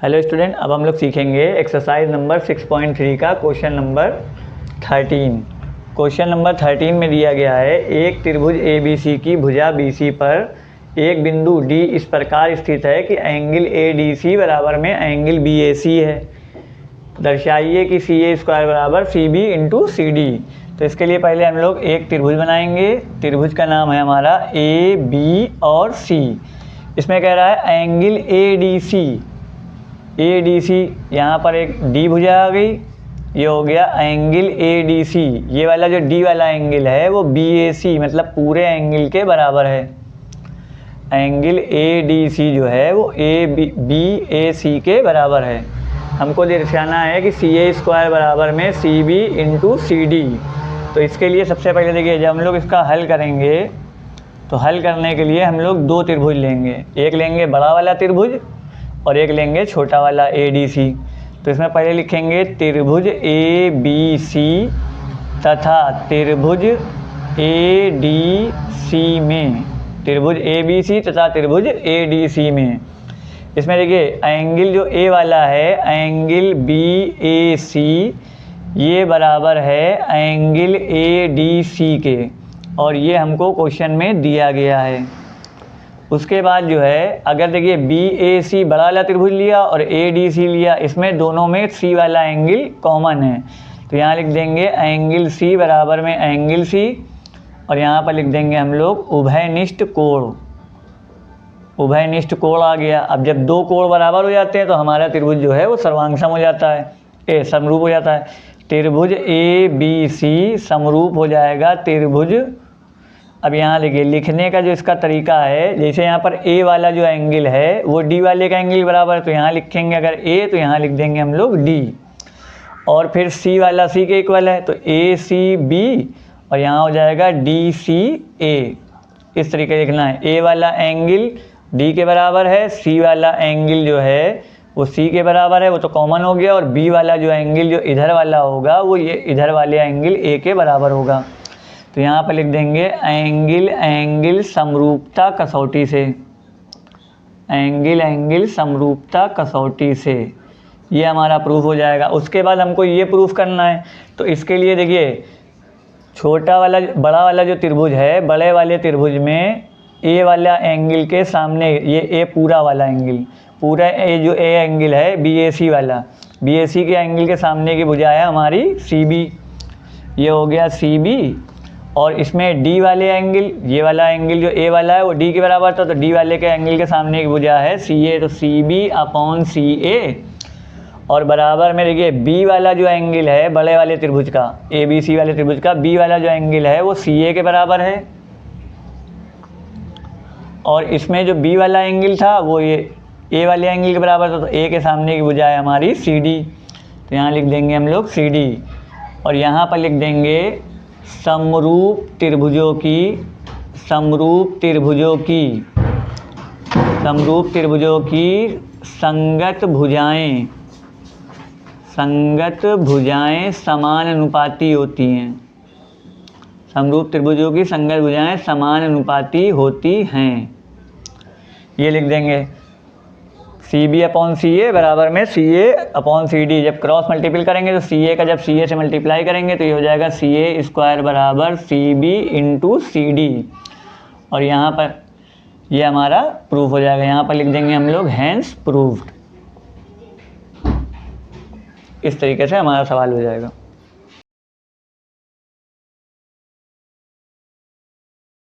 Hello student, अब हम लोग सीखेंगे एक्सरसाइज नंबर 6.3 का क्वेश्चन नंबर 13। क्वेश्चन नंबर 13 में दिया गया है एक त्रिभुज ABC की भुजा BC पर एक बिंदु D इस प्रकार स्थित है कि एंगल ADC बराबर में एंगल BAC है। दर्शाइए कि CA² बराबर CB इंटू CD। तो इसके लिए पहले हम लोग एक त्रिभुज बनाएंगे। त्रिभुज का नाम है हमारा AB और C। इसमें कह रहा है एंगल ADC, यहाँ पर एक D भुजा आ गई, ये हो गया एंगल ADC। ये वाला जो D वाला एंगल है वो BAC मतलब पूरे एंगल के बराबर है। एंगल ADC जो है वो BAC के बराबर है। हमको दर्शाना है कि CA² बराबर में CB इंटू CD। तो इसके लिए सबसे पहले देखिए, जब हम लोग इसका हल करेंगे तो हल करने के लिए हम लोग दो त्रिभुज लेंगे। एक लेंगे बड़ा वाला त्रिभुज और एक लेंगे छोटा वाला ADC। तो इसमें पहले लिखेंगे त्रिभुज ABC तथा त्रिभुज ADC में, त्रिभुज ABC तथा त्रिभुज ADC में। इसमें देखिए एंगल जो A वाला है एंगल BAC ये बराबर है एंगल ADC के, और ये हमको क्वेश्चन में दिया गया है। उसके बाद जो है अगर देखिए BAC बड़ा वाला त्रिभुज लिया और ADC लिया, इसमें दोनों में C वाला एंगल कॉमन है। तो यहाँ लिख देंगे एंगल C बराबर में एंगल C, और यहाँ पर लिख देंगे हम लोग उभयनिष्ठ कोण। उभयनिष्ठ कोण आ गया। अब जब दो कोण बराबर हो जाते हैं तो हमारा त्रिभुज जो है वो सर्वांगसम हो जाता है, समरूप हो जाता है। त्रिभुज ABC समरूप हो जाएगा त्रिभुज। अब यहाँ देखिए लिखने का जो इसका तरीका है, जैसे यहाँ पर A वाला जो एंगल है वो D वाले का एंगल बराबर है, तो यहाँ लिखेंगे अगर A तो यहाँ लिख देंगे हम लोग D, और फिर C वाला C के इक्वल है तो ACB, और यहाँ हो जाएगा DCA। इस तरीके से लिखना है। A वाला एंगल D के बराबर है, C वाला एंगल जो है वो C के बराबर है, वो तो कॉमन हो गया, और B वाला जो एंगल जो इधर वाला होगा वो ये इधर वाले एंगल A के बराबर होगा। तो यहाँ पर लिख देंगे एंगल समरूपता कसौटी से, एंगल समरूपता कसौटी से। ये हमारा प्रूफ हो जाएगा। उसके बाद हमको ये प्रूफ करना है। तो इसके लिए देखिए बड़ा वाला जो त्रिभुज है, बड़े वाले त्रिभुज में A वाला एंगल के सामने ये A पूरा वाला एंगल, पूरा A जो A एंगल है BAC वाला, BAC के एंगल के सामने की भुजा है हमारी CB। ये हो गया CB, और इसमें D वाले एंगल, ये वाला एंगल जो A वाला है वो D के बराबर था, तो D वाले के एंगल के सामने की भुजा है CA, तो CB/CA। और बराबर में देखिए B वाला जो एंगल है बड़े वाले त्रिभुज का, ABC वाले त्रिभुज का B वाला जो एंगल है वो CA के बराबर है, और इसमें जो B वाला एंगल था वो ये A वाले एंगल के बराबर था, तो A के सामने की भुजा है हमारी CD। तो यहाँ लिख देंगे हम लोग CD, और यहाँ पर लिख देंगे समरूप त्रिभुजों की संगत भुजाएं समानुपाती होती हैं। समरूप त्रिभुजों की संगत भुजाएं समानुपाती होती हैं। ये लिख देंगे CB/CA बराबर में CA/CD। जब क्रॉस मल्टीपल करेंगे तो CA का जब CA से मल्टीप्लाई करेंगे तो ये हो जाएगा CA² बराबर CB इंटू CD। और यहाँ पर ये हमारा प्रूफ हो जाएगा। यहाँ पर लिख देंगे हम लोग हैंस प्रूव्ड। इस तरीके से हमारा सवाल हो जाएगा।